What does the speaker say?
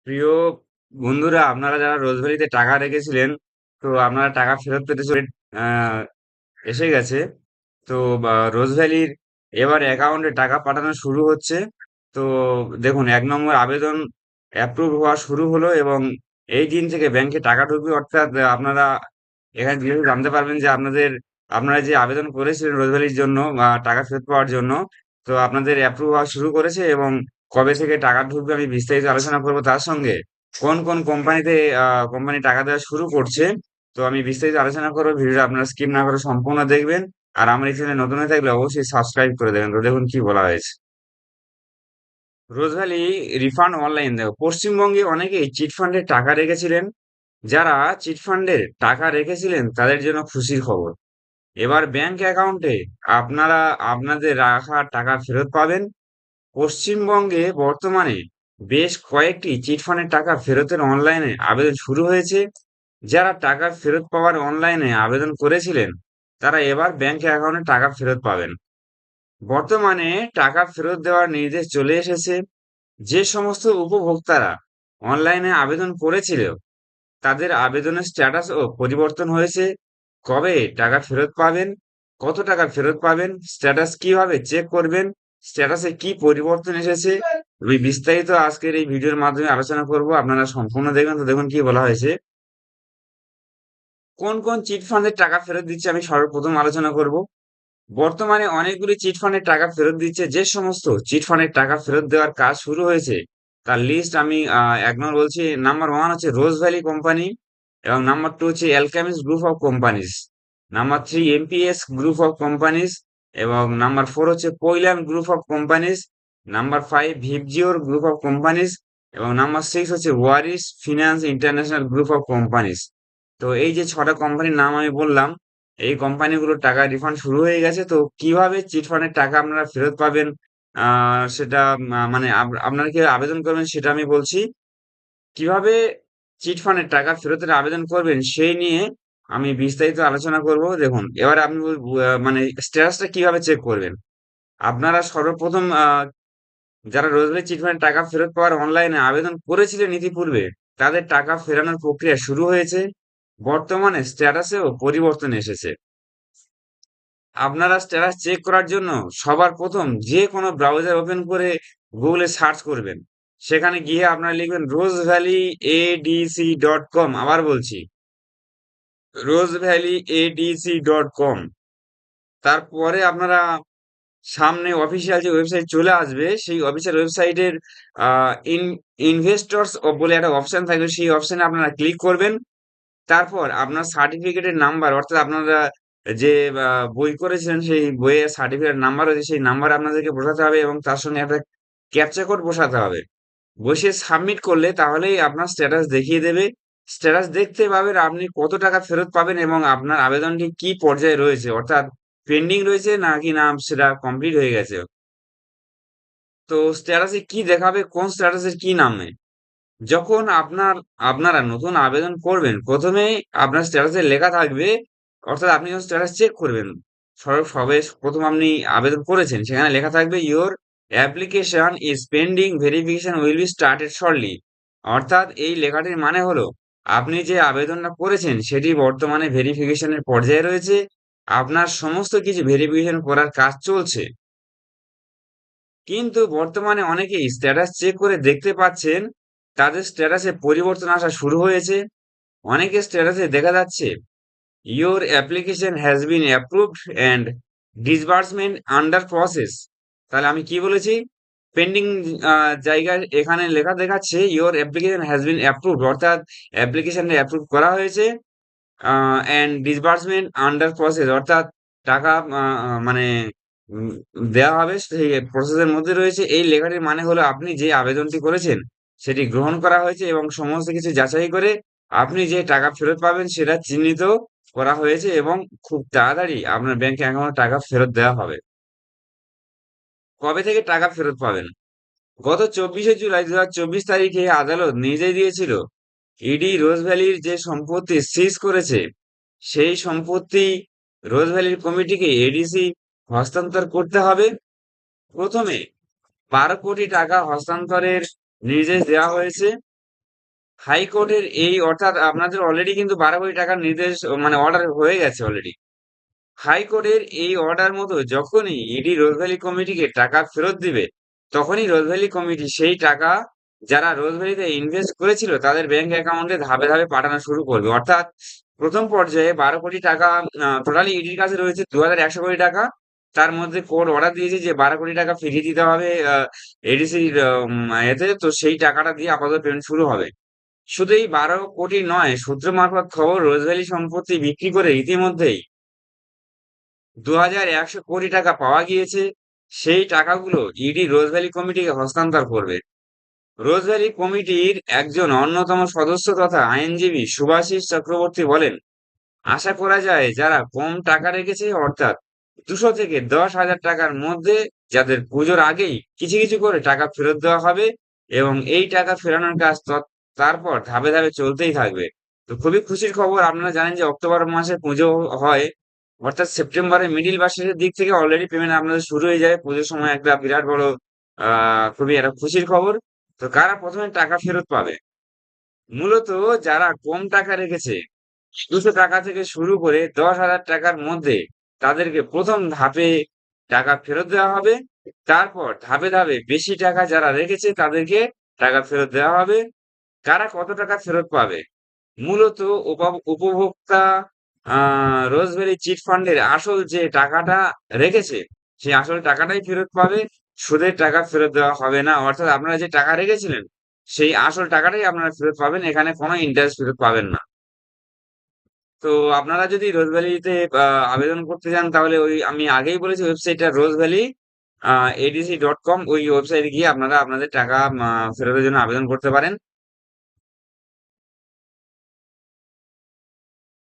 প্রিয় বন্ধুরা, আপনারা যারা রোজভ্যালিতে টাকা রেখেছিলেন, তো আপনারা টাকা ফেরত পেতে আহ, এসে গেছে। তো রোজভ্যালির এবার অ্যাকাউন্টে টাকা পাঠানো শুরু হচ্ছে। তো দেখুন, 1 নম্বর আবেদন অ্যাপ্রুভ হওয়া শুরু হলো এবং এই দিন থেকে ব্যাংকে টাকা ঢুকবে। অর্থাৎ আপনারা এখানে যেহেতু জানতে পারবেন যে আপনারা যে আবেদন করেছিলেন রোজভ্যালির জন্য বা টাকা ফেরত পাওয়ার জন্য, তো আপনাদের অ্যাপ্রুভ হওয়া শুরু করেছে এবং কবে থেকে টাকা ঢুকবে আমি বিস্তারিত আলোচনা করব। তার সঙ্গে কোন কোন কোম্পানি টাকা দেওয়া শুরু করছে, তো আমি বিস্তারিত আলোচনা করবো। ভিডিওটা আপনারা স্কিপ না করে সম্পূর্ণ দেখবেন। আর আমার এই চ্যানেলে নতুন হয়ে থাকলে অবশ্যই সাবস্ক্রাইব করে দেবেন। তো দেখুন কি বলা হয়েছে। রোজভ্যালি রিফান্ড অনলাইন দেখো, পশ্চিমবঙ্গে অনেকেই চিটফান্ডে টাকা রেখেছিলেন। যারা চিটফান্ডে টাকা রেখেছিলেন তাদের জন্য খুশির খবর। এবার ব্যাংক অ্যাকাউন্টে আপনারা আপনাদের রাখা টাকা ফেরত পাবেন। পশ্চিমবঙ্গে বর্তমানে বেশ কয়েকটি চিটফান্ডের টাকা ফেরতের অনলাইনে আবেদন শুরু হয়েছে। যারা টাকা ফেরত পাওয়ার অনলাইনে আবেদন করেছিলেন, তারা এবার ব্যাংক অ্যাকাউন্টে টাকা ফেরত পাবেন। বর্তমানে টাকা ফেরত দেওয়ার নির্দেশ চলে এসেছে। যে সমস্ত উপভোক্তারা অনলাইনে আবেদন করেছিল, তাদের আবেদনের স্ট্যাটাসও পরিবর্তন হয়েছে। কবে টাকা ফেরত পাবেন, কত টাকা ফেরত পাবেন, স্ট্যাটাস কিভাবে চেক করবেন, স্ট্যাটাসে কি পরিবর্তন এসেছে, আমি বিস্তারিত আজকের এই ভিডিওর মাধ্যমে আলোচনা করব। আপনারা সম্পূর্ণ দেখবেন। তো দেখুন কি বলা হয়েছে। কোন কোন চিট ফান্ডের টাকা ফেরত দিচ্ছে আমি সর্বপ্রথম আলোচনা করব। বর্তমানে অনেকগুলি চিট ফান্ডের টাকা ফেরত দিচ্ছে। যে সমস্ত চিট ফান্ডের টাকা ফেরত দেওয়ার কাজ শুরু হয়েছে, তার লিস্ট আমি 1 নম্বর বলছি। নাম্বার 1 হচ্ছে রোজ ভ্যালি কোম্পানি, এবং নাম্বার 2 হচ্ছে Alchemist group of companies, number 3 MPS group of companies, এবং নাম্বার 4 হচ্ছে কৈলান গ্রুপ অফ কোম্পানিজ, নাম্বার 5 ভিপজিওর গ্রুপ অফ কোম্পানিজ, এবং নাম্বার 6 হচ্ছে Waris finance international group of companies. তো এই যে 6টা কোম্পানির নাম আমি বললাম, এই কোম্পানিগুলোর টাকা রিফান্ড শুরু হয়ে গেছে। তো কিভাবে চিট ফান্ডের টাকা আপনারা ফেরত পাবেন, সেটা মানে আপনারা কিভাবে আবেদন করবেন সেটা আমি বলছি। কিভাবে চিট ফান্ডের টাকা ফেরতের আবেদন করবেন সেই নিয়ে আমি বিস্তারিত আলোচনা করব। দেখুন, এবার আপনি মানে স্ট্যাটাসটা কিভাবে চেক করবেন। আপনারা সর্বপ্রথম যারা রোজভ্যালি চিট ফান্ডের টাকা ফেরত পাওয়ার অনলাইনে আবেদন করেছিলেন ইতিপূর্বে, তাদের টাকা ফেরানোর প্রক্রিয়া শুরু হয়েছে। বর্তমানে স্ট্যাটাসেও পরিবর্তন এসেছে। আপনারা স্ট্যাটাস চেক করার জন্য সবার প্রথম যে কোনো ব্রাউজার ওপেন করে গুগলে সার্চ করবেন। সেখানে গিয়ে আপনারা লিখবেন rosevalleyadc.com। আবার বলছি, rosevalleyadc.com। তারপরে আপনারা সামনে অফিসিয়াল যে ওয়েবসাইট চলে আসবে, সেই অফিসিয়াল ওয়েবসাইটের ইনভেস্টর্স বলে একটা অপশন থাকবে, সেই অপশনে আপনারা ক্লিক করবেন। তারপর আপনার সার্টিফিকেটের নাম্বার, অর্থাৎ আপনারা যে বই করেছিলেন সেই বইয়ের সার্টিফিকেট নাম্বার রয়েছে, সেই নাম্বার আপনাদেরকে বসাতে হবে এবং তার সঙ্গে একটা ক্যাপচা কোড বসাতে হবে। বসিয়ে সাবমিট করলে তাহলেই আপনার স্ট্যাটাস দেখিয়ে দেবে। স্ট্যাটাস দেখতে পাবেন আপনি কত টাকা ফেরত পাবেন এবং আপনার আবেদনটি কি পর্যায়ে রয়েছে, অর্থাৎ পেন্ডিং রয়েছে নাকি না সেটা কমপ্লিট হয়ে গেছে। তো স্ট্যাটাসে কি দেখাবে, কোন স্ট্যাটাসের কি নামে। যখন আপনারা নতুন আবেদন করবেন, প্রথমেই আপনার স্ট্যাটাসে লেখা থাকবে, অর্থাৎ আপনি যখন স্ট্যাটাস চেক করবেন, সবে প্রথম আপনি আবেদন করেছেন, সেখানে লেখা থাকবে your application is pending, verification will be started shortly. অর্থাৎ এই লেখাটির মানে হলো, আপনি যে আবেদনটা করেছেন সেটি বর্তমানে ভেরিফিকেশনের পর্যায়ে রয়েছে। আপনার সমস্ত কিছু ভেরিফিকেশন করার কাজ চলছে। কিন্তু বর্তমানে অনেকেই স্ট্যাটাস চেক করে দেখতে পাচ্ছেন তাদের স্ট্যাটাসে পরিবর্তন আসা শুরু হয়েছে। অনেকের স্ট্যাটাসে দেখা যাচ্ছে your application has been approved and disbursement under process. তাহলে আমি কি বলেছি, পেন্ডিং জায়গায় এখানে লেখা দেখাচ্ছে your application has been approved, অর্থাৎ অ্যাপ্লিকেশনটা অ্যাপ্রুভ করা হয়েছে। অ্যান্ড ডিসবার্সমেন্ট আন্ডার প্রসেস, অর্থাৎ টাকা মানে উম, দেওয়া হবে, সেই প্রসেসের মধ্যে রয়েছে। এই লেখাটির মানে হলো আপনি যে আবেদনটি করেছেন সেটি গ্রহণ করা হয়েছে এবং সমস্ত কিছু যাচাই করে আপনি যে টাকা ফেরত পাবেন সেটা চিহ্নিত করা হয়েছে এবং খুব তাড়াতাড়ি আপনার ব্যাংক অ্যাকাউন্টে টাকা ফেরত দেওয়া হবে। কবে থেকে টাকা ফেরত পাবেন? গত 24শে জুলাই 2024 তারিখে আদালত নির্দেশ দিয়েছিল, ইডি রোজভ্যালির যে সম্পত্তি সিজ করেছে, সেই সম্পত্তি রোজভ্যালির কমিটিকে এডিসি হস্তান্তর করতে হবে। প্রথমে 12 কোটি টাকা হস্তান্তরের নির্দেশ দেওয়া হয়েছে। হাইকোর্টের এই অর্থাৎ আপনাদের অলরেডি কিন্তু 12 কোটি টাকার নির্দেশ মানে অর্ডার হয়ে গেছে অলরেডি। হাইকোর্টের এই অর্ডার মতো যখনই ইডি রোজ ভ্যালি কমিটিকে টাকা ফেরত দিবে, তখনই রোজ ভ্যালি কমিটি সেই টাকা যারা রোজ ভ্যালিতে ইনভেস্ট করেছিল তাদের ব্যাংক অ্যাকাউন্টে ধাপে ধাপে পাঠানো শুরু করবে। অর্থাৎ প্রথম পর্যায়ে 12 কোটি টাকা টোটালি ইডির কাছে রয়েছে 2100 কোটি টাকা। তার মধ্যে কোর্ট অর্ডার দিয়েছে যে 12 কোটি টাকা ফিরিয়ে দিতে হবে এডিসির এতে, তো সেই টাকাটা দিয়ে আপাতত পেমেন্ট শুরু হবে। শুধু এই 12 কোটি নয়, সূত্র মারফত খবর রোজ ভ্যালি সম্পত্তি বিক্রি করে ইতিমধ্যেই 2100 কোটি টাকা পাওয়া গিয়েছে। সেই টাকাগুলো ইডি রোজ ভ্যালি কমিটিকে হস্তান্তর করবে। রোজ ভ্যালি কমিটির একজন অন্যতম সদস্য তথা আইনজীবী শুভাশিস চক্রবর্তী বলেন, আশা করা যায় যারা কম টাকা রেখেছে অর্থাৎ 200 থেকে 10,000 টাকার মধ্যে, যাদের পুজোর আগেই কিছু কিছু করে টাকা ফেরত দেওয়া হবে এবং এই টাকা ফেরানোর কাজ তারপর ধাপে ধাপে চলতেই থাকবে। তো খুবই খুশির খবর, আপনারা জানেন যে অক্টোবর মাসে পুজো হয়, অর্থাৎ সেপ্টেম্বরের মিডিল বা শেষের দিক থেকে অলরেডি পেমেন্ট আপনাদের শুরু হয়ে যাবে। পুজোর সময় একটা বিরাট বড় খুবই একটা খুশির খবর। তো কারা প্রথমে টাকা ফেরত পাবে? মূলত যারা কম টাকা রেখেছে, 200 টাকা থেকে শুরু করে 10,000 টাকার মধ্যে, তাদেরকে প্রথম ধাপে টাকা ফেরত দেওয়া হবে। তারপর ধাপে ধাপে বেশি টাকা যারা রেখেছে তাদেরকে টাকা ফেরত দেওয়া হবে। কারা কত টাকা ফেরত পাবে? মূলত উপভোক্তা রোজভ্যালি চিট ফান্ডের আসল যে টাকাটা রেখেছে, সেই আসল টাকাটাই ফেরত পাবে। সুদের টাকা ফেরত দেওয়া হবে না। অর্থাৎ আপনারা যে টাকা রেখেছিলেন, সেই আসল টাকাটাই আপনারা ফেরত পাবেন। এখানে কোনো ইন্টারেস্ট ফেরত পাবেন না। তো আপনারা যদি রোজ ভ্যালিতে আবেদন করতে চান, তাহলে ওই আমি আগেই বলেছি ওয়েবসাইটটা রোজ ভ্যালি এডিসি.com, ওই ওয়েবসাইটে গিয়ে আপনারা আপনাদের টাকা ফেরতের জন্য আবেদন করতে পারেন।